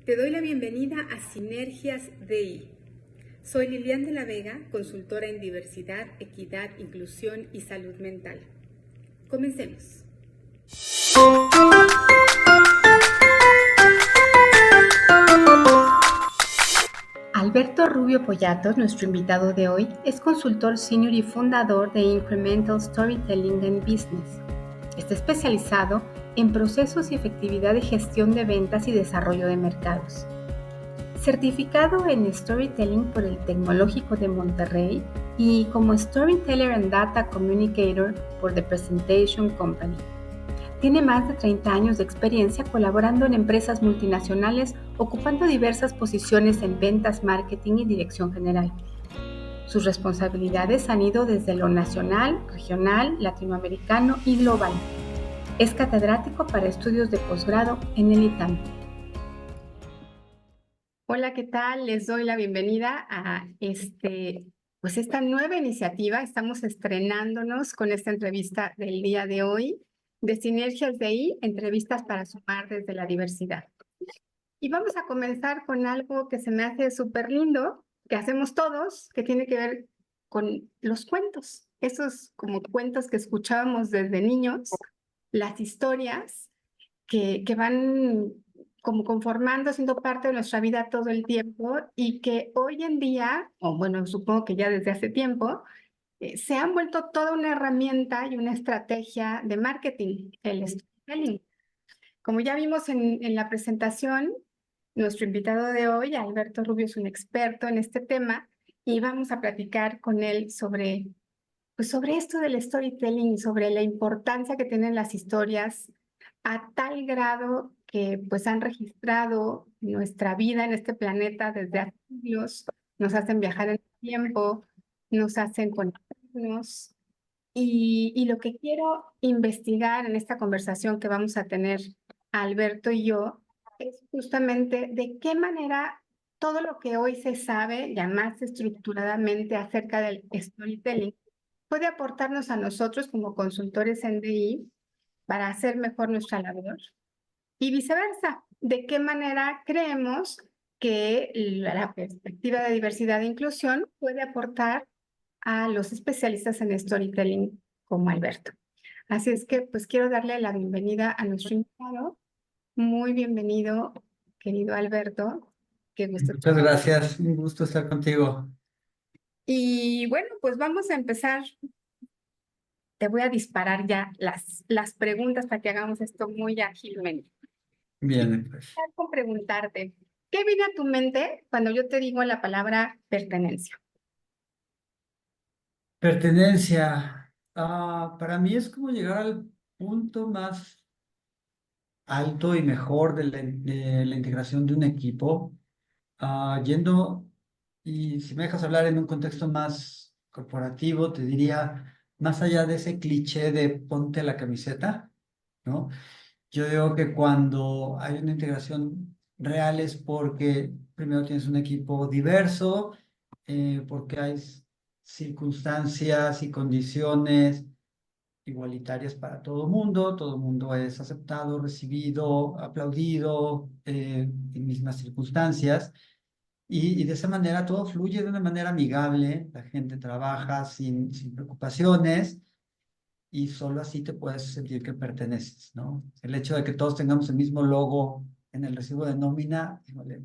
Te doy la bienvenida a Sinergias DI. Soy Lilian de la Vega, consultora en diversidad, equidad, inclusión y salud mental. Comencemos. Alberto Rubio Pollatos, nuestro invitado de hoy, es consultor senior y fundador de Incremental Storytelling and Business. Está especializado en procesos y efectividad de gestión de ventas y desarrollo de mercados. Certificado en Storytelling por el Tecnológico de Monterrey y como Storyteller and Data Communicator por The Presentation Company. Tiene más de 30 años de experiencia colaborando en empresas multinacionales, ocupando diversas posiciones en ventas, marketing y dirección general. Sus responsabilidades han ido desde lo nacional, regional, latinoamericano y global. Es catedrático para estudios de posgrado en el ITAM. Hola, ¿qué tal? Les doy la bienvenida a esta nueva iniciativa. Estamos estrenándonos con esta entrevista del día de hoy de Sinergias DI, entrevistas para sumar desde la diversidad. Y vamos a comenzar con algo que se me hace súper lindo, que hacemos todos, que tiene que ver con los cuentos. Esos como cuentos que escuchábamos desde niños, las historias que van como conformando, siendo parte de nuestra vida todo el tiempo y que hoy en día, o bueno, supongo que ya desde hace tiempo, se han vuelto toda una herramienta y una estrategia de marketing, el storytelling. Como ya vimos en la presentación, nuestro invitado de hoy, Alberto Rubio, es un experto en este tema y vamos a platicar con él sobre esto del storytelling y sobre la importancia que tienen las historias a tal grado que pues han registrado nuestra vida en este planeta desde hace siglos, nos hacen viajar en el tiempo, nos hacen conectarnos. Y lo que quiero investigar en esta conversación que vamos a tener Alberto y yo es justamente de qué manera todo lo que hoy se sabe ya más estructuradamente acerca del storytelling puede aportarnos a nosotros como consultores en DI para hacer mejor nuestra labor y viceversa. ¿De qué manera creemos que la perspectiva de diversidad e inclusión puede aportar a los especialistas en storytelling como Alberto? Así es que pues quiero darle la bienvenida a nuestro invitado. Muy bienvenido, querido Alberto. Qué gusto. Muchas gracias, un gusto estar contigo. Y bueno, pues vamos a empezar. Te voy a disparar ya las preguntas para que hagamos esto muy ágilmente. Bien, pues. Empezar con preguntarte, ¿qué viene a tu mente cuando yo te digo la palabra pertenencia? Pertenencia. Para mí es como llegar al punto más alto y mejor de la integración de un equipo, yendo, y si me dejas hablar en un contexto más corporativo, te diría, más allá de ese cliché de ponte la camiseta, ¿no? Yo digo que cuando hay una integración real es porque primero tienes un equipo diverso, porque hay circunstancias y condiciones igualitarias para todo el mundo es aceptado, recibido, aplaudido en mismas circunstancias. Y de esa manera todo fluye de una manera amigable, la gente trabaja sin preocupaciones y solo así te puedes sentir que perteneces, ¿no? El hecho de que todos tengamos el mismo logo en el recibo de nómina, híjole,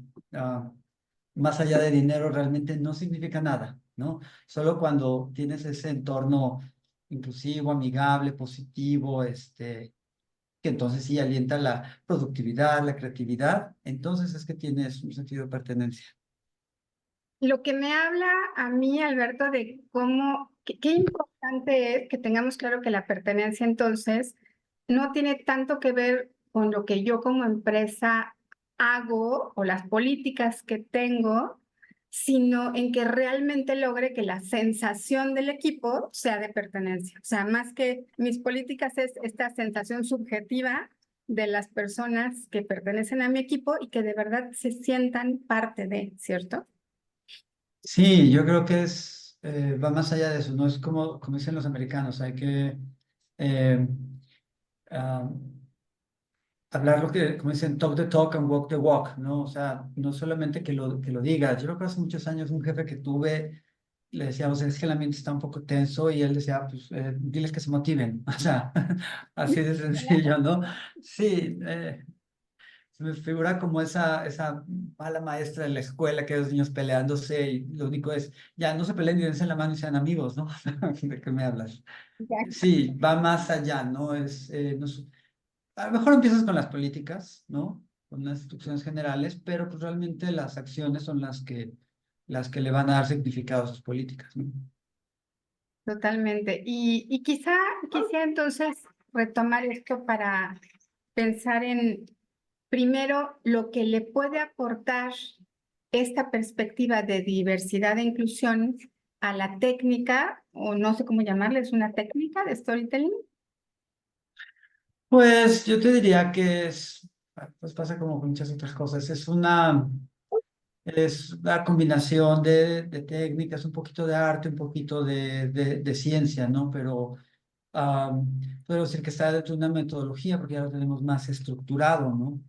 más allá de dinero realmente no significa nada, ¿no? Solo cuando tienes ese entorno inclusivo, amigable, positivo, que entonces sí alienta la productividad, la creatividad, entonces es que tienes un sentido de pertenencia. Lo que me habla a mí, Alberto, de qué importante es que tengamos claro que la pertenencia entonces no tiene tanto que ver con lo que yo como empresa hago o las políticas que tengo, sino en que realmente logre que la sensación del equipo sea de pertenencia. O sea, más que mis políticas es esta sensación subjetiva de las personas que pertenecen a mi equipo y que de verdad se sientan parte de, ¿cierto? Sí, yo creo que va más allá de eso, no es como dicen los americanos, eh, ah, hablar lo que, como dicen, talk the talk and walk the walk, ¿no? O sea, no solamente que lo digas. Yo recuerdo hace muchos años un jefe que tuve, le decíamos, es que el ambiente está un poco tenso y él decía, pues, diles que se motiven. O sea, así de sencillo, ¿no? Sí, se me figura como esa mala maestra de la escuela, que hay dos niños peleándose y lo único es, ya no se peleen y dense la mano y sean amigos, ¿no? ¿De qué me hablas? Sí, va más allá, ¿no? A lo mejor empiezas con las políticas, ¿no? Con las instrucciones generales, pero pues realmente las acciones son las que le van a dar significado a sus políticas, ¿no? Totalmente. Y quizá quisiera entonces retomar esto para pensar en, primero, lo que le puede aportar esta perspectiva de diversidad e inclusión a la técnica, o no sé cómo llamarle, es una técnica de storytelling. Pues yo te diría que pues pasa como con muchas otras cosas, es una combinación de técnicas, un poquito de arte, un poquito de ciencia, ¿no? Pero puedo decir que está dentro de una metodología porque ya lo tenemos más estructurado, ¿no?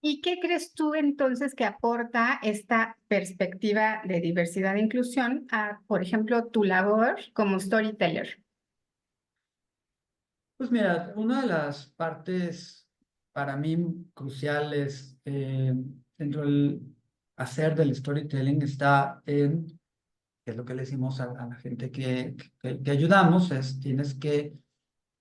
¿Y qué crees tú entonces que aporta esta perspectiva de diversidad e inclusión a, por ejemplo, tu labor como storyteller? Pues mira, una de las partes para mí cruciales dentro del hacer del storytelling está en, que es lo que le decimos a la gente que ayudamos, es tienes que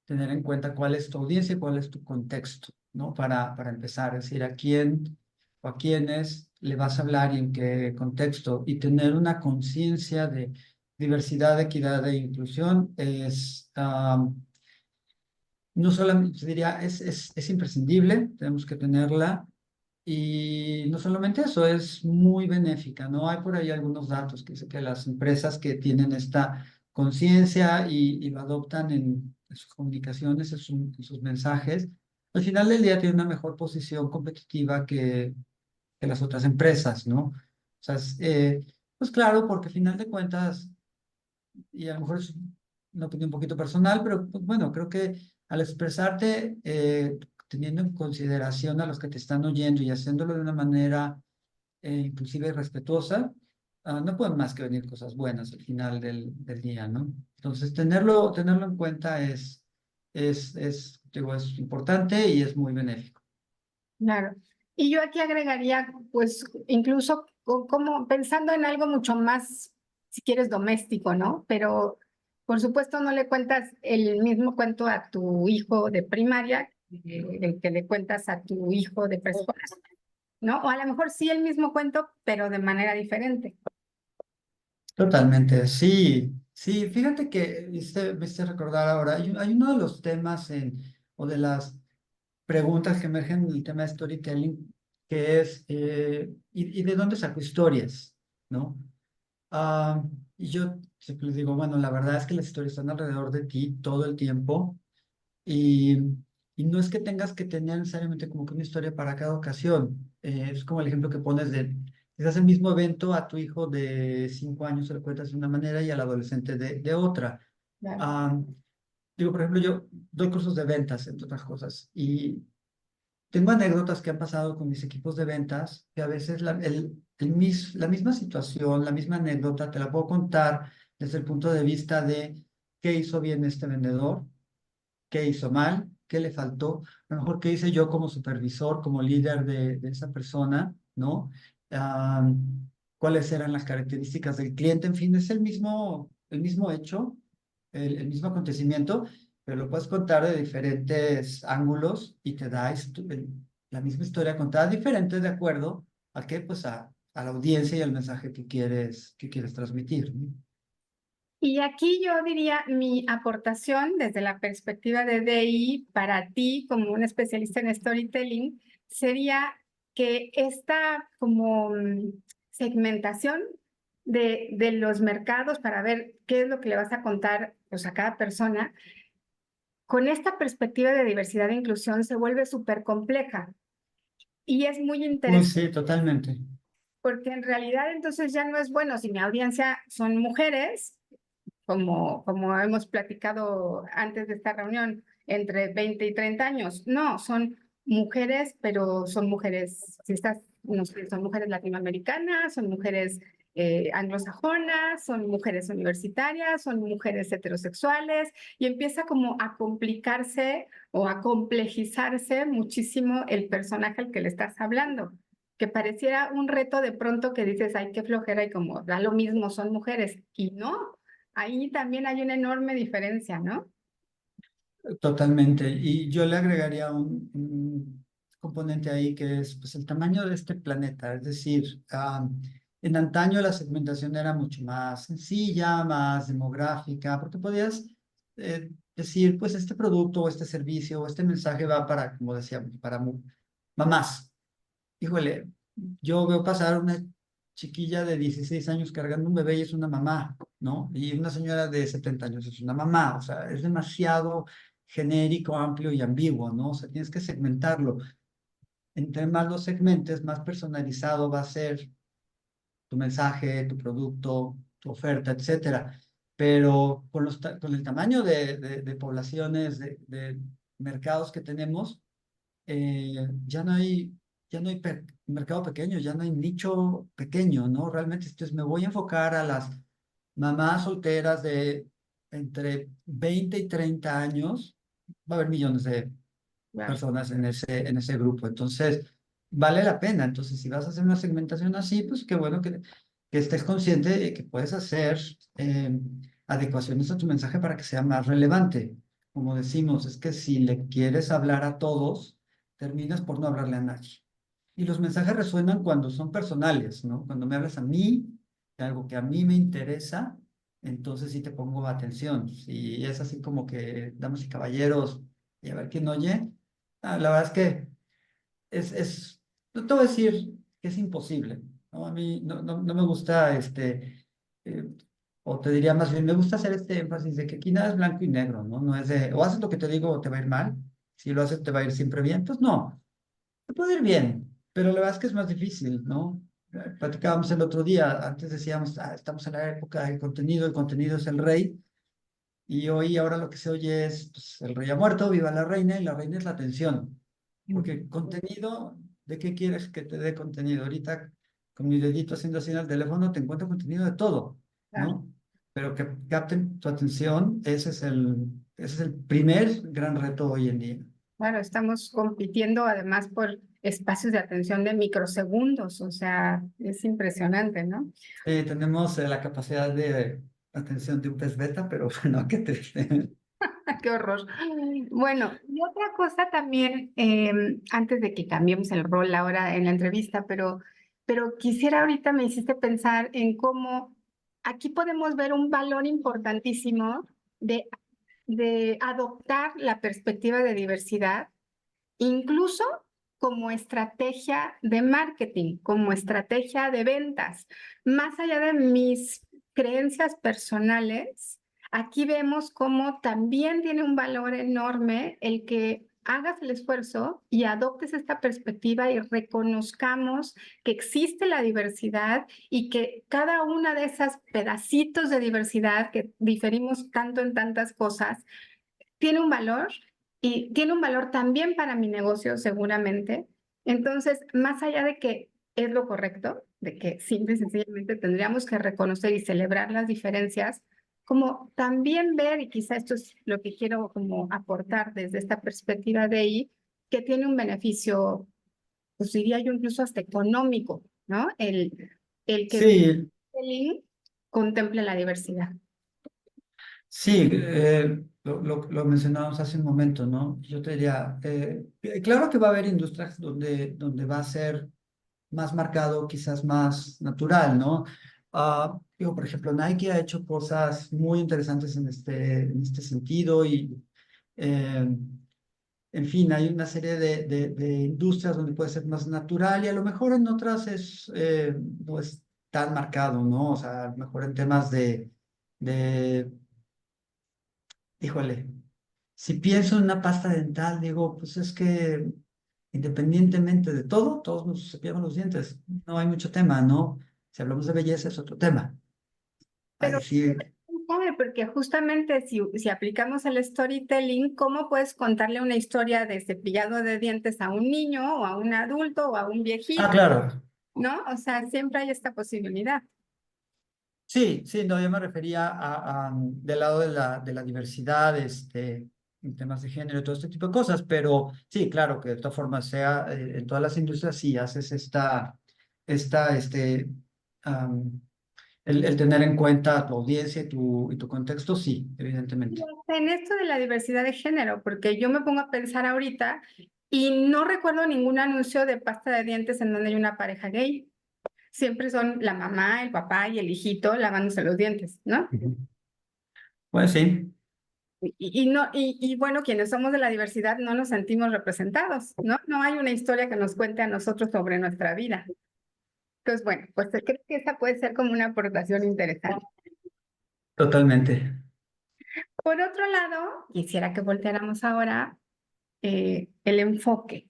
tener en cuenta cuál es tu audiencia y cuál es tu contexto, ¿no? Para empezar, es decir, a quién o a quiénes le vas a hablar y en qué contexto. Y tener una conciencia de diversidad, equidad e inclusión no solamente, se diría, es imprescindible, tenemos que tenerla. Y no solamente eso, es muy benéfica, ¿no? Hay por ahí algunos datos que dice que las empresas que tienen esta conciencia y lo adoptan en sus comunicaciones, en sus mensajes, al final del día tienen una mejor posición competitiva que las otras empresas, ¿no? O sea, pues claro, porque al final de cuentas, y a lo mejor es una opinión un poquito personal, pero pues, bueno, creo que al expresarte, teniendo en consideración a los que te están oyendo y haciéndolo de una manera inclusive respetuosa, no pueden más que venir cosas buenas al final del día, ¿no? Entonces, tenerlo en cuenta digo, es importante y es muy benéfico. Claro. Y yo aquí agregaría, pues, incluso como pensando en algo mucho más, si quieres, doméstico, ¿no? Pero, por supuesto, no le cuentas el mismo cuento a tu hijo de primaria, el que le cuentas a tu hijo de preescolar, ¿no? O a lo mejor sí el mismo cuento, pero de manera diferente. Totalmente, sí, sí, fíjate que me hice recordar ahora, hay uno de los temas o de las preguntas que emergen en el tema de storytelling, que es, ¿y de dónde saco historias? ¿No? Y yo siempre les digo, bueno, la verdad es que las historias están alrededor de ti todo el tiempo y, y no es que tengas que tener necesariamente como que una historia para cada ocasión. Es como el ejemplo que pones de, quizás el mismo evento a tu hijo de 5 años se lo cuentas de una manera y al adolescente de otra. Claro. Ah, digo, por ejemplo, yo doy cursos de ventas, entre otras cosas, y tengo anécdotas que han pasado con mis equipos de ventas, que a veces la misma situación, la misma anécdota, te la puedo contar desde el punto de vista de qué hizo bien este vendedor, qué hizo mal, qué le faltó, a lo mejor qué hice yo como supervisor, como líder de esa persona, ¿no? Ah, cuáles eran las características del cliente, en fin, es el mismo hecho, el mismo acontecimiento, pero lo puedes contar de diferentes ángulos y te da la misma historia contada diferente de acuerdo a qué, pues a la audiencia y al mensaje que quieres transmitir, ¿no? Y aquí yo diría mi aportación desde la perspectiva de DI para ti como un especialista en storytelling sería que esta como segmentación de los mercados para ver qué es lo que le vas a contar, pues, a cada persona, con esta perspectiva de diversidad e inclusión se vuelve súper compleja y es muy Uy, interesante sí, totalmente. porque en realidad entonces ya no es bueno si mi audiencia son mujeres como hemos platicado antes de esta reunión, entre 20 y 30 años. No, son mujeres, pero son mujeres, si estás, no sé, son mujeres latinoamericanas, son mujeres anglosajonas, son mujeres universitarias, son mujeres heterosexuales, y empieza como a complicarse o a complejizarse muchísimo el personaje al que le estás hablando, que pareciera un reto de pronto que dices, ay, qué flojera, y como da lo mismo, son mujeres, y no, ahí también hay una enorme diferencia, ¿no? Totalmente. Y yo le agregaría un componente ahí que es pues, el tamaño de este planeta. Es decir, en antaño la segmentación era mucho más sencilla, más demográfica, porque podías decir, pues este producto o este servicio o este mensaje va para, como decíamos, para mamás. Híjole, yo veo pasar una chiquilla de 16 años cargando un bebé y es una mamá, ¿no? Y una señora de 70 años es una mamá, o sea, es demasiado genérico, amplio y ambiguo, ¿no? O sea, tienes que segmentarlo. Entre más lo segmentes, más personalizado va a ser tu mensaje, tu producto, tu oferta, etcétera. Pero con, con el tamaño de poblaciones, de mercados que tenemos, ya no hay mercado pequeño, ya no hay nicho pequeño, ¿no? Realmente, entonces me voy a enfocar a las mamás solteras de entre 20 y 30 años. Va a haber millones de Claro. personas en ese grupo. Entonces, vale la pena. Entonces, si vas a hacer una segmentación así, pues qué bueno que estés consciente de que puedes hacer adecuaciones a tu mensaje para que sea más relevante. Como decimos, es que si le quieres hablar a todos, terminas por no hablarle a nadie. Y los mensajes resuenan cuando son personales, ¿no? Cuando me hablas a mí, de algo que a mí me interesa, entonces sí te pongo atención. Si es así como que, damas y caballeros, y a ver quién oye, la verdad es que no te voy a decir que es imposible, ¿no? A mí no me gusta, eh, o te diría más bien, me gusta hacer este énfasis de que aquí nada es blanco y negro, ¿no? No es de, o haces lo que te digo o te va a ir mal, si lo haces te va a ir siempre bien, pues no, te puede ir bien, pero la verdad es que es más difícil, ¿no? Platicábamos el otro día, antes decíamos, estamos en la época del contenido, el contenido es el rey, y hoy ahora lo que se oye es, pues, el rey ha muerto, viva la reina, y la reina es la atención. Porque contenido, ¿de qué quieres que te dé contenido? Ahorita, con mi dedito haciendo así en el teléfono, te encuentro contenido de todo, Claro. ¿no? Pero que capten tu atención, ese es el primer gran reto hoy en día. Claro, estamos compitiendo además por espacios de atención de microsegundos, o sea, es impresionante, ¿no? Tenemos la capacidad de atención de un pez beta, pero bueno, qué triste. Qué horror. Bueno, y otra cosa también, antes de que cambiemos el rol ahora en la entrevista, pero quisiera ahorita me hiciste pensar en cómo aquí podemos ver un valor importantísimo de, de adoptar la perspectiva de diversidad incluso como estrategia de marketing, como estrategia de ventas. Más allá de mis creencias personales, aquí vemos cómo también tiene un valor enorme el que hagas el esfuerzo y adoptes esta perspectiva y reconozcamos que existe la diversidad y que cada una de esas pedacitos de diversidad que diferimos tanto en tantas cosas tiene un valor y tiene un valor también para mi negocio seguramente. Entonces, más allá de que es lo correcto, de que simple y sencillamente tendríamos que reconocer y celebrar las diferencias, como también ver, y quizá esto es lo que quiero como aportar desde esta perspectiva de ahí, que tiene un beneficio, pues diría yo incluso hasta económico, ¿no? El que mi Sí, marketing contemple la diversidad. sí, lo mencionábamos hace un momento, ¿no? Yo te diría, claro que va a haber industrias donde va a ser más marcado, quizás más natural, ¿no? Digo, por ejemplo, Nike ha hecho cosas muy interesantes en este sentido y, eh, en fin, hay una serie de industrias donde puede ser más natural y a lo mejor en otras no es tan marcado, ¿no? O sea, a lo mejor en temas de híjole, si pienso en una pasta dental, digo, pues es que independientemente de todo, todos nos cepillamos los dientes. No hay mucho tema, ¿no? Si hablamos de belleza es otro tema. Ahí Pero sí, Claro, porque justamente si aplicamos el storytelling, ¿cómo puedes contarle una historia de cepillado de dientes a un niño o a un adulto o a un Ah, viejito, claro. ¿no? O sea, siempre hay esta posibilidad. Sí, sí, no, yo me refería del lado de la diversidad, en temas de género y todo este tipo de cosas, pero sí, claro, que de todas formas sea en todas las industrias, sí haces esta, am, el tener en cuenta tu audiencia y tu contexto, sí, evidentemente. En esto de la diversidad de género, porque yo me pongo a pensar ahorita y no recuerdo ningún anuncio de pasta de dientes en donde hay una pareja gay. Siempre son la mamá, el papá y el hijito lavándose los dientes, ¿no? Ujú. Pues sí, Y bueno, quienes somos de la diversidad no nos sentimos representados, ¿no? No hay una historia que nos cuente a nosotros sobre nuestra vida. Entonces, bueno, pues creo que esta puede ser como una aportación interesante. totalmente. Por otro lado, quisiera que volteáramos ahora el enfoque.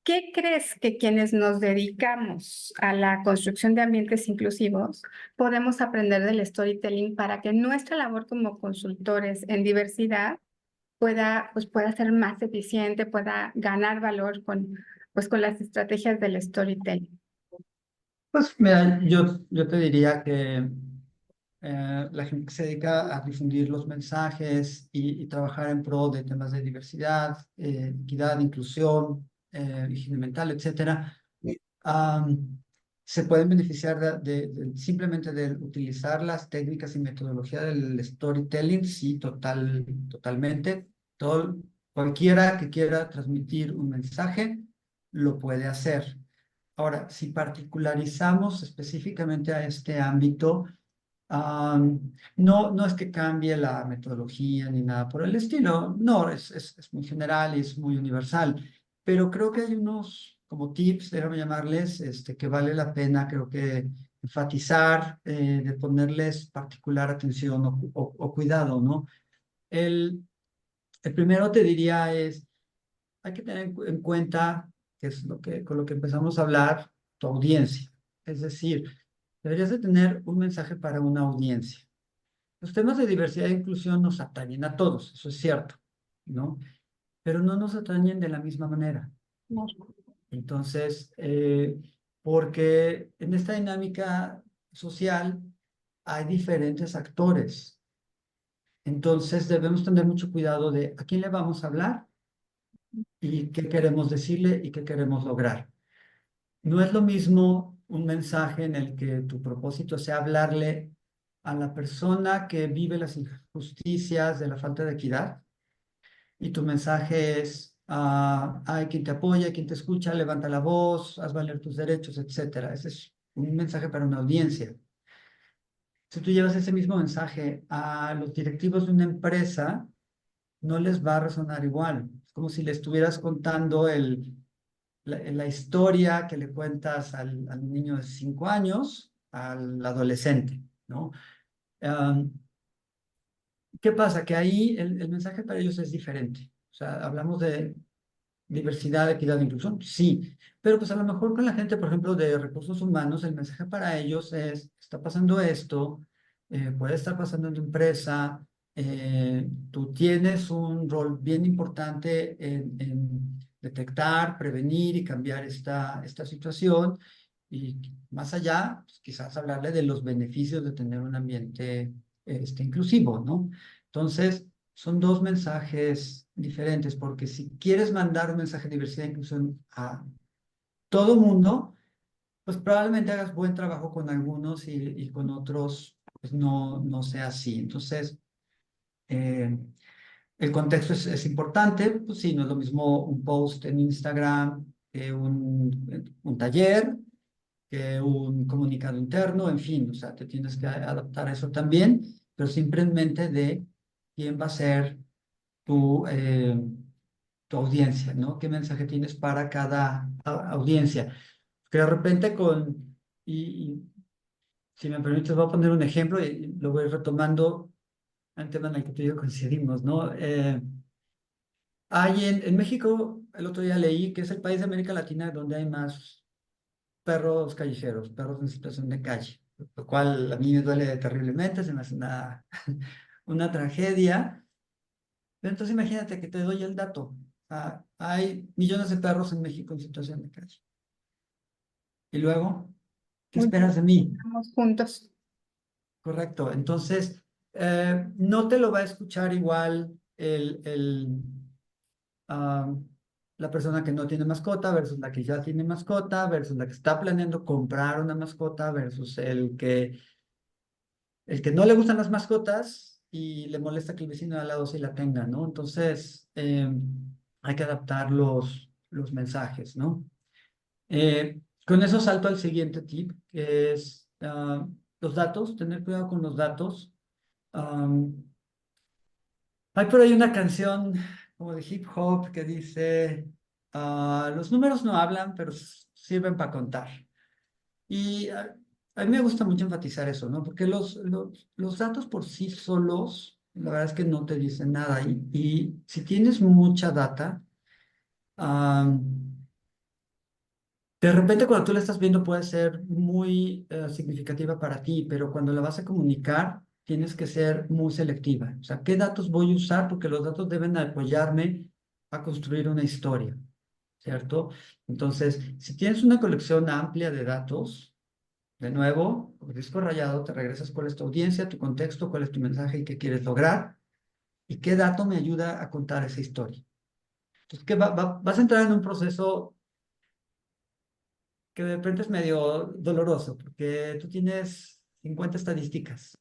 ¿Qué crees que quienes nos dedicamos a la construcción de ambientes inclusivos podemos aprender del storytelling para que nuestra labor como consultores en diversidad pueda ser más eficiente, pueda ganar valor con las estrategias del storytelling? Pues mira, yo te diría que la gente que se dedica a difundir los mensajes y trabajar en pro de temas de diversidad, equidad, inclusión, higiene mental, etcétera, am, se pueden beneficiar simplemente de utilizar las técnicas y metodología del storytelling, sí, totalmente. Todo, cualquiera que quiera transmitir un mensaje lo puede hacer. Ahora, si particularizamos específicamente a este ámbito, no es que cambie la metodología ni nada por el estilo, no, es muy general y es muy universal, pero creo que hay unos como tips, déjame llamarles, que vale la pena, creo que enfatizar, de ponerles particular atención o cuidado, ¿no? El, el primero te diría es, hay que tener en cuenta, que es con lo que empezamos a hablar, tu audiencia. Es decir, deberías de tener un mensaje para una audiencia. Los temas de diversidad e inclusión nos atañen a todos, eso es cierto, ¿no? Pero no nos atañen de la misma manera. Entonces, porque en esta dinámica social hay diferentes actores. Entonces, debemos tener mucho cuidado de a quién le vamos a hablar y qué queremos decirle y qué queremos lograr. No es lo mismo un mensaje en el que tu propósito sea hablarle a la persona que vive las injusticias de la falta de equidad y tu mensaje es, hay quien te apoya, quien te escucha, levanta la voz, haz valer tus derechos, etcétera. Ese es un mensaje para una audiencia. Si tú llevas ese mismo mensaje a los directivos de una empresa, no les va a resonar igual. Es como si le estuvieras contando la historia que le cuentas al niño de 5 años, al adolescente, ¿no? Um, ¿Qué pasa? Que ahí el mensaje para ellos es diferente. O sea, hablamos de diversidad, equidad e inclusión, sí, pero pues a lo mejor con la gente, por ejemplo, de recursos humanos, el mensaje para ellos es, está pasando esto, puede estar pasando en tu empresa, tú tienes un rol bien importante en detectar, prevenir y cambiar esta situación y más allá, pues, quizás hablarle de los beneficios de tener un ambiente inclusivo, ¿no? Entonces, son dos mensajes diferentes, porque si quieres mandar un mensaje de diversidad e inclusión a todo mundo, pues probablemente hagas buen trabajo con algunos y con otros, pues no sea así. Entonces, eh, el contexto es importante, pues sí, no es lo mismo un post en Instagram que un taller, que un comunicado interno, en fin, o sea, te tienes que adaptar a eso también, pero siempre en mente de quién va a ser tu, eh, tu audiencia, ¿no? ¿Qué mensaje tienes para cada audiencia? Que de repente y si me permites, voy a poner un ejemplo y lo voy retomando al tema en el que tú y yo coincidimos, ¿no? Hay en México, el otro día leí que es el país de América Latina donde hay más perros callejeros, perros en situación de calle. lo cual a mí me duele terriblemente, se me hace una tragedia. Pero entonces imagínate que te doy el dato. Hay millones de perros en México en situación de calle. Y luego, ¿qué Muy bien, esperas de mí? estamos juntos. Correcto. Entonces, no te lo va a escuchar igual ah, la persona que no tiene mascota versus la que ya tiene mascota versus la que está planeando comprar una mascota versus el que no le gustan las mascotas y le molesta que el vecino de al lado sí la tenga, ¿no? Entonces, hay que adaptar los mensajes, ¿no? Con eso salto al siguiente tip, que es los datos, tener cuidado con los datos. Am, Hay por ahí una canción como de hip hop que dice, los números no hablan, pero sirven para contar. Y a mí me gusta mucho enfatizar eso, ¿no? Porque los datos por sí solos, la verdad es que no te dicen nada. Y si tienes mucha data, de repente cuando tú la estás viendo puede ser muy significativa para ti, pero cuando la vas a comunicar tienes que ser muy selectiva. O sea, ¿qué datos voy a usar? Porque los datos deben apoyarme a construir una historia, ¿cierto? Entonces, si tienes una colección amplia de datos, de nuevo, como disco rayado, te regresas cuál es tu audiencia, tu contexto, cuál es tu mensaje y qué quieres lograr, y qué dato me ayuda a contar esa historia. Entonces, vas a entrar en un proceso que de repente es medio doloroso, porque tú tienes 50 estadísticas,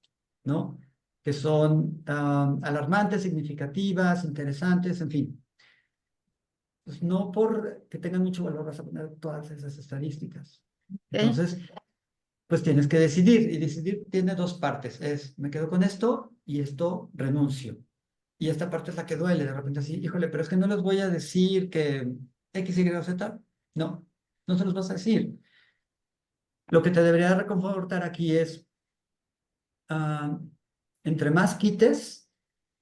¿no? Que son alarmantes, significativas, interesantes, en fin. Pues no por que tengan mucho valor vas a poner todas esas estadísticas. ¿Ok? Entonces, pues tienes que decidir, y decidir tiene dos partes, es me quedo con esto y esto renuncio. Y esta parte es la que duele, de repente así, híjole, pero es que no les voy a decir que X, Y, o Z. No, no se los vas a decir. Lo que te debería reconfortar aquí es, ah, entre más quites,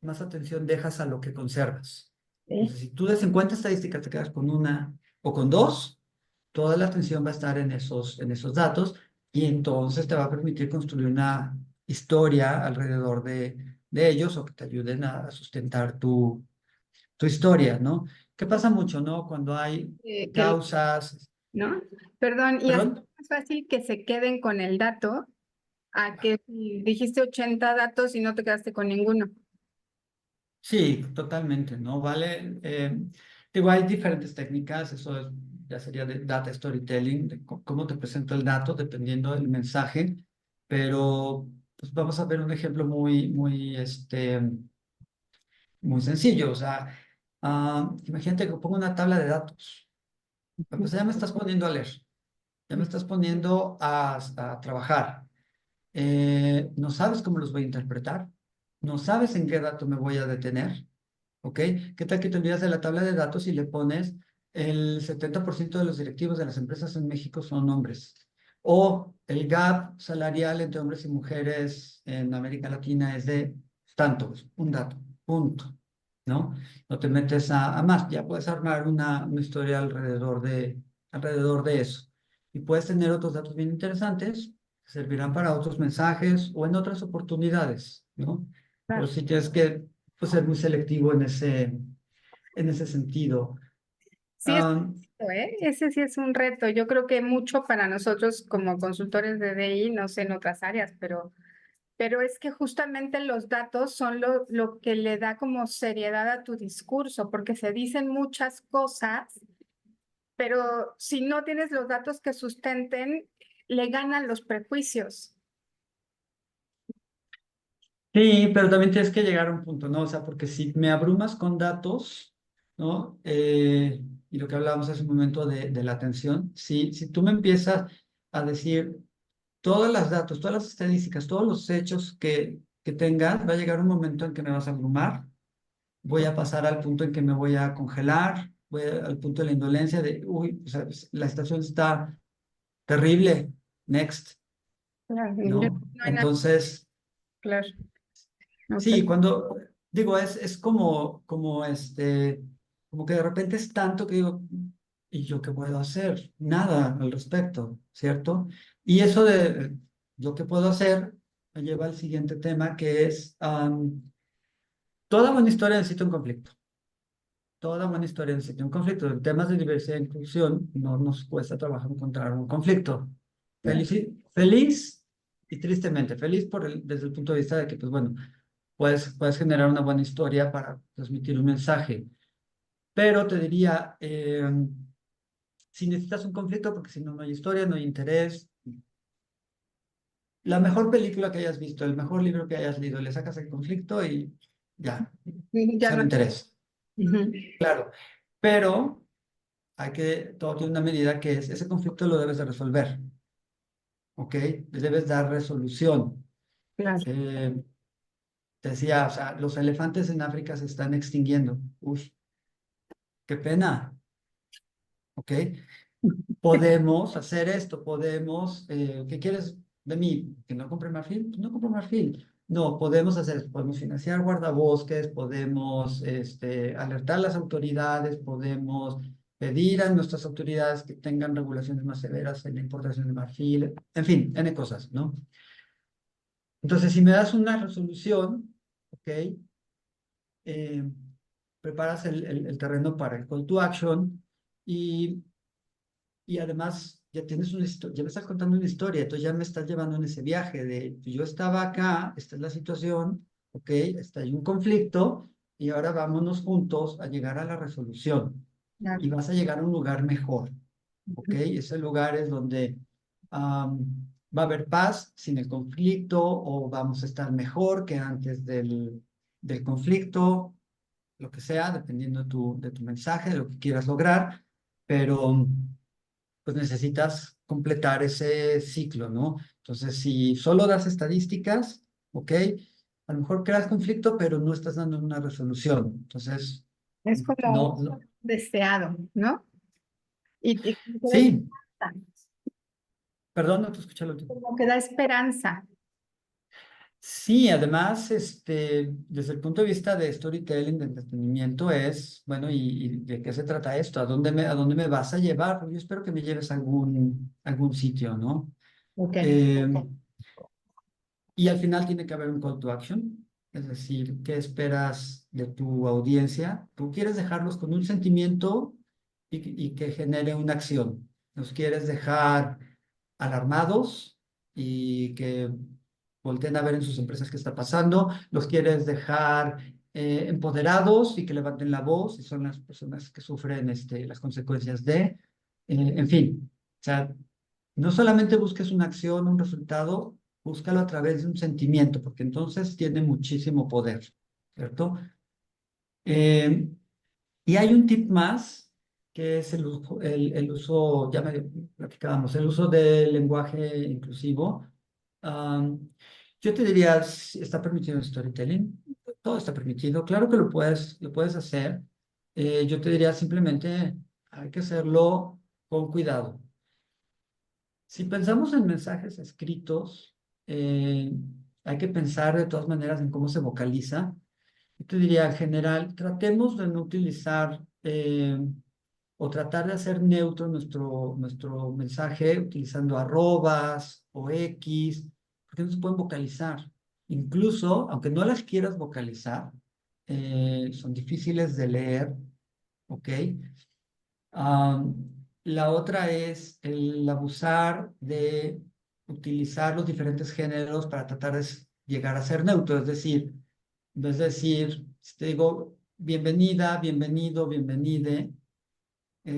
más atención dejas a lo que conservas. ¿Sí? Entonces, si tú de 50 estadísticas te quedas con una o con dos, toda la atención va a estar en esos datos y entonces te va a permitir construir una historia alrededor de ellos o que te ayuden a sustentar tu historia, ¿no? ¿Qué pasa mucho, no? Cuando hay Que, causas, ¿no? Perdón, y hasta perdón. es más fácil que se queden con el dato a que dijiste 80 datos y no te quedaste con ninguno. Sí, totalmente, ¿no? Vale. Digo, hay diferentes técnicas, eso ya sería de data storytelling, de cómo te presento el dato dependiendo del mensaje, pero pues vamos a ver un ejemplo muy sencillo. O sea, imagínate que pongo una tabla de datos. Pues ya me estás poniendo a leer, ya me estás poniendo a trabajar. No sabes cómo los voy a interpretar, no sabes en qué dato me voy a detener. ¿Ok? ¿Qué tal que te olvidas de la tabla de datos y le pones el 70% de los directivos de las empresas en México son hombres? O el gap salarial entre hombres y mujeres en América Latina es de tantos, un dato, punto, ¿no? No te metes a más, ya puedes armar una historia alrededor de eso. Y puedes tener otros datos bien interesantes que servirán para otros mensajes o en otras oportunidades, ¿no? Pero Claro. sí tienes que pues, ser muy selectivo en ese sentido. Sí, Am, ese sí es un reto. Yo creo que mucho para nosotros como consultores de DI, no sé en otras áreas, pero es que justamente los datos son lo que le da como seriedad a tu discurso, porque se dicen muchas cosas, pero si no tienes los datos que sustenten, le ganan los prejuicios. sí, pero también tienes que llegar a un punto, ¿no? O sea, porque si me abrumas con datos, ¿no? Y lo que hablábamos hace un momento de la atención, si tú me empiezas a decir todas las datos, todas las estadísticas, todos los hechos que tengas, va a llegar un momento en que me vas a abrumar, voy a pasar al punto en que me voy a congelar, al punto de la indolencia de, uy, o sea, pues, la situación está terrible, next, Claro, ¿no? no hay nada Entonces, claro. Ok. sí, cuando digo, es como que de repente es tanto que digo, ¿y yo qué puedo hacer? Nada al respecto, ¿cierto? Y eso de ¿yo qué puedo hacer? Me lleva al siguiente tema que es, toda buena historia necesita un conflicto. Toda buena historia necesita un conflicto. En temas de diversidad e inclusión no nos cuesta trabajo encontrar un conflicto. Feliz, feliz y tristemente. Feliz desde el punto de vista de que, pues bueno, puedes generar una buena historia para transmitir un mensaje. Pero te diría, si necesitas un conflicto, porque si no, no hay historia, no hay interés. La mejor película que hayas visto, el mejor libro que hayas leído, le sacas el conflicto y ya, Ya cero no. interés. Ujú. Claro, pero todo tiene una medida que es, ese conflicto lo debes de resolver, ¿ok? Le debes dar resolución. Claro. Eh, Te decía, o sea, los elefantes en África se están extinguiendo. Uy, qué pena, ¿ok? Podemos hacer esto, ¿qué quieres de mí? ¿Que no compre marfil? Pues no compro marfil. No, podemos hacer esto, podemos financiar guardabosques, podemos alertar a las autoridades, podemos pedir a nuestras autoridades que tengan regulaciones más severas en la importación de marfil, en fin, N cosas, ¿no? Entonces, si me das una resolución, ¿ok? Eh, preparas el terreno para el call to action y además ya tienes ya me estás contando una historia, entonces ya me estás llevando en ese viaje de yo estaba acá, esta es la situación, ok, está hay un conflicto y ahora vámonos juntos a llegar a la resolución y Claro. vas a llegar a un lugar mejor, ok, ese lugar es donde va a haber paz sin el conflicto o vamos a estar mejor que antes del conflicto, lo que sea, dependiendo de tu mensaje, de lo que quieras lograr, pero pues necesitas completar ese ciclo, ¿no? Entonces, si solo das estadísticas, ¿ok? A lo mejor creas conflicto, pero no estás dando una resolución. Entonces, Es como no, no. deseado, ¿no? Y Sí, perdón, no te escuché lo último. como que da esperanza. Sí, además, desde el punto de vista de storytelling, de entretenimiento, es, bueno, ¿y de qué se trata esto? A dónde me vas a llevar? Pues yo espero que me lleves a algún sitio, ¿no? Ok. Eh, Y al final tiene que haber un call to action, es decir, ¿qué esperas de tu audiencia? Tú quieres dejarlos con un sentimiento y que genere una acción. Los quieres dejar alarmados y que volteen a ver en sus empresas qué está pasando. Los quieres dejar empoderados y que levanten la voz y son las personas que sufren las consecuencias en fin, o sea, no solamente busques una acción, un resultado, búscalo a través de un sentimiento, porque entonces tiene muchísimo poder, ¿cierto? Eh, y hay un tip más, que es el uso, ya me platicábamos, el uso del lenguaje inclusivo. Am, yo te diría, si está permitido el storytelling, todo está permitido, claro que lo puedes hacer. Yo te diría simplemente, hay que hacerlo con cuidado. Si pensamos en mensajes escritos, hay que pensar de todas maneras en cómo se vocaliza. Yo te diría, en general, tratemos de no utilizar o tratar de hacer neutro nuestro mensaje utilizando arrobas o X, porque no se pueden vocalizar. Incluso, aunque no las quieras vocalizar, son difíciles de leer, ¿ok? Am, la otra es el abusar de utilizar los diferentes géneros para tratar de llegar a ser neutro, es decir, en vez de decir, si te digo bienvenida, bienvenido, bienvenide,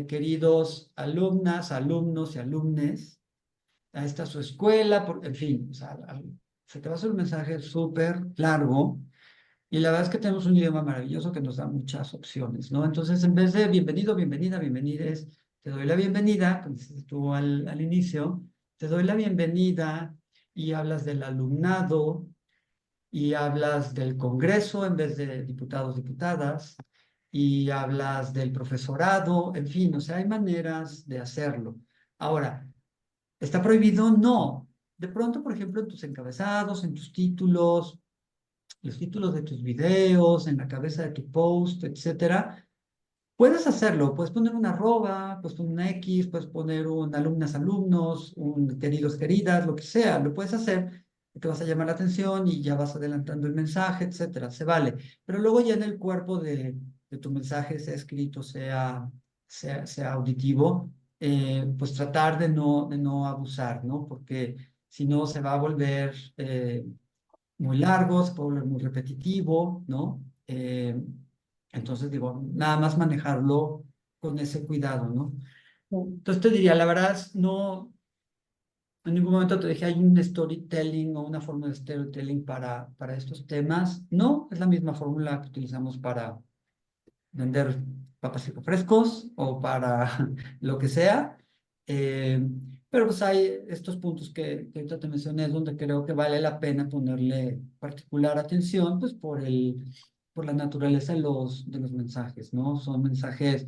queridos alumnas, alumnos y alumnes, a esta su escuela, en fin, o sea, se te va a hacer un mensaje súper largo y la verdad es que tenemos un idioma maravilloso que nos da muchas opciones, ¿no? Entonces, en vez de bienvenido, bienvenida, bienvenides, te doy la bienvenida, como dices tú al inicio, te doy la bienvenida y hablas del alumnado y hablas del Congreso en vez de diputados, diputadas, y hablas del profesorado, en fin, o sea, hay maneras de hacerlo. Ahora, ¿está prohibido? No. De pronto, por ejemplo, en tus encabezados, en tus títulos, los títulos de tus videos, en la cabeza de tu post, etcétera, Puedes hacerlo, puedes poner una arroba, puedes poner una X, puedes poner un alumnas, alumnos, un queridos, queridas, lo que sea, lo puedes hacer, te vas a llamar la atención y ya vas adelantando el mensaje, etcétera, se vale. Pero luego ya en el cuerpo de tu mensaje, sea escrito, sea auditivo, pues tratar de no abusar, ¿no? Porque si no se va a volver muy largo, se puede volver muy repetitivo, ¿no? Entonces digo, nada más manejarlo con ese cuidado, ¿no? Entonces te diría, la verdad, no, en ningún momento te dije, hay un storytelling o una forma de storytelling para estos temas. No, es la misma fórmula que utilizamos para vender papas y refrescos o para lo que sea. Eh, pero pues hay estos puntos que ahorita te mencioné donde creo que vale la pena ponerle particular atención, pues por la naturaleza de los mensajes, ¿no? Son mensajes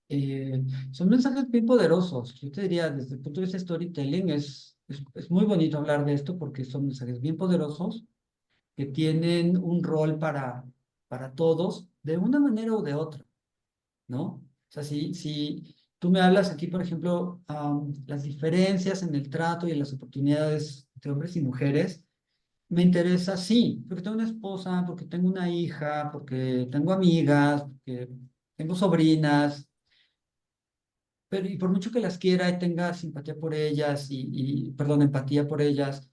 bien poderosos. Yo te diría, desde el punto de vista de storytelling, es muy bonito hablar de esto porque son mensajes bien poderosos que tienen un rol para todos de una manera o de otra, ¿no? O sea, si tú me hablas aquí, por ejemplo, las diferencias en el trato y en las oportunidades entre hombres y mujeres, me interesa, sí, porque tengo una esposa, porque tengo una hija, porque tengo amigas, porque tengo sobrinas, pero y por mucho que las quiera y tenga simpatía por ellas perdón, empatía por ellas,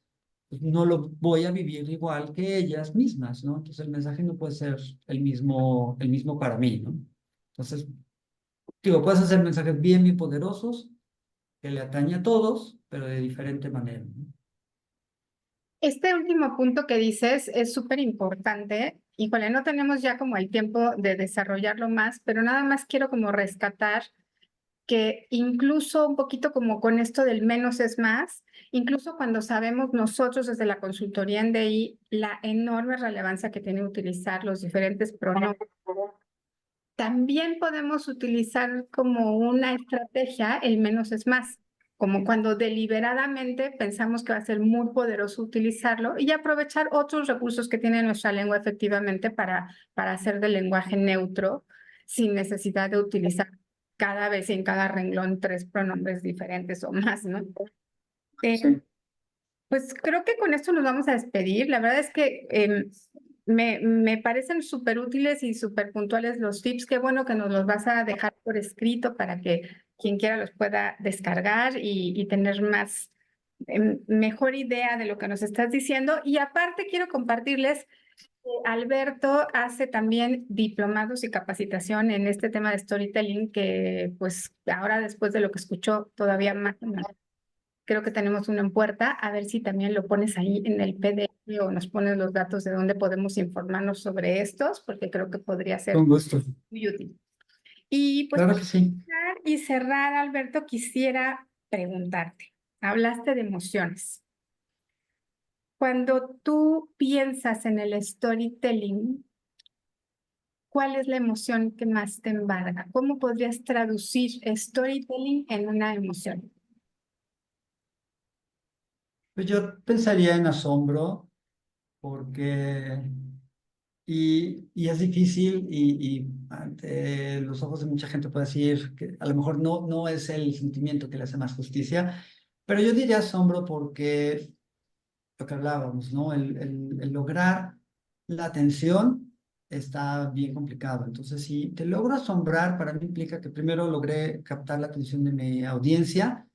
pues no lo voy a vivir igual que ellas mismas, ¿no? Entonces el mensaje no puede ser el mismo para mí, ¿no? Entonces, digo, puedes hacer mensajes bien poderosos que le atañe a todos, pero de diferente manera, ¿no? Este último punto que dices es súper importante. Híjole, no tenemos ya como el tiempo de desarrollarlo más, pero nada más quiero como rescatar que incluso un poquito como con esto del menos es más, incluso cuando sabemos nosotros desde la consultoría en DI la enorme relevancia que tiene utilizar los diferentes pronombres, también podemos utilizar como una estrategia el menos es más, como cuando deliberadamente pensamos que va a ser muy poderoso utilizarlo y aprovechar otros recursos que tiene nuestra lengua efectivamente para hacer del lenguaje neutro sin necesidad de utilizar cada vez y en cada renglón tres pronombres diferentes o más, ¿no? Sí. Pues creo que con esto nos vamos a despedir. La verdad es que me parecen súper útiles y súper puntuales los tips. Qué bueno que nos los vas a dejar por escrito para que quien quiera los pueda descargar y tener más, mejor idea de lo que nos estás diciendo. Y aparte quiero compartirles que Alberto hace también diplomados y capacitación en este tema de storytelling que pues ahora después de lo que escuchó todavía más. Creo que tenemos uno en puerta, a ver si también lo pones ahí en el PDF o nos pones los datos de dónde podemos informarnos sobre estos, porque creo que podría ser Con gusto. muy útil. Y pues Claro para que sí. empezar y cerrar, Alberto, quisiera preguntarte, hablaste de emociones. Cuando tú piensas en el storytelling, ¿cuál es la emoción que más te embarga? ¿Cómo podrías traducir storytelling en una emoción? Pues yo pensaría en asombro porque y es difícil y ante los ojos de mucha gente puede decir que a lo mejor no es el sentimiento que le hace más justicia, pero yo diría asombro porque lo que hablábamos, ¿no? El lograr la atención está bien complicado. Entonces, si te logro asombrar, para mí implica que primero logré captar la atención de mi audiencia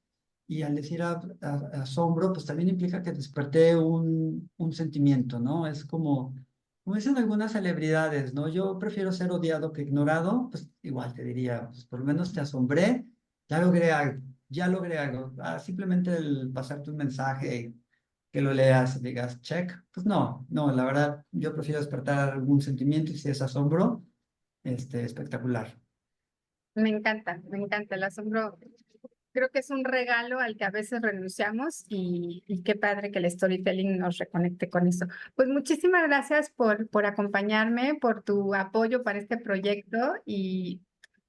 y al decir asombro, pues también implica que desperté un sentimiento, ¿no? Es como dicen algunas celebridades, ¿no? Yo prefiero ser odiado que ignorado, pues igual te diría, pues por lo menos te asombré, ya logré algo, ya logré algo. Simplemente el pasarte un mensaje que lo leas y digas, check, pues no, la verdad, yo prefiero despertar algún sentimiento y si es asombro, espectacular. Me encanta el asombro. Creo que es un regalo al que a veces renunciamos y qué padre que el storytelling nos reconecte con eso. Pues muchísimas gracias por acompañarme, por tu apoyo para este proyecto y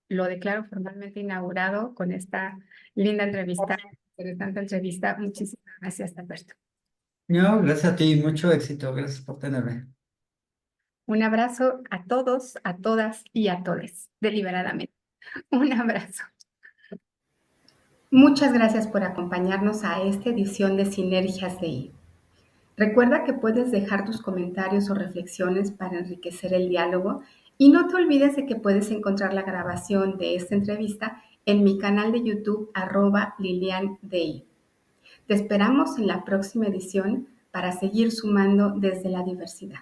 lo declaro formalmente inaugurado con esta linda entrevista, interesante entrevista. Muchísimas gracias, Alberto. No, gracias a ti, mucho éxito, gracias por tenerme. Un abrazo a todos, a todas y a todes, deliberadamente. Un abrazo. Muchas gracias por acompañarnos a esta edición de Sinergias de I. Recuerda que puedes dejar tus comentarios o reflexiones para enriquecer el diálogo y no te olvides de que puedes encontrar la grabación de esta entrevista en mi canal de YouTube @LilianDI. Te esperamos en la próxima edición para seguir sumando desde la diversidad.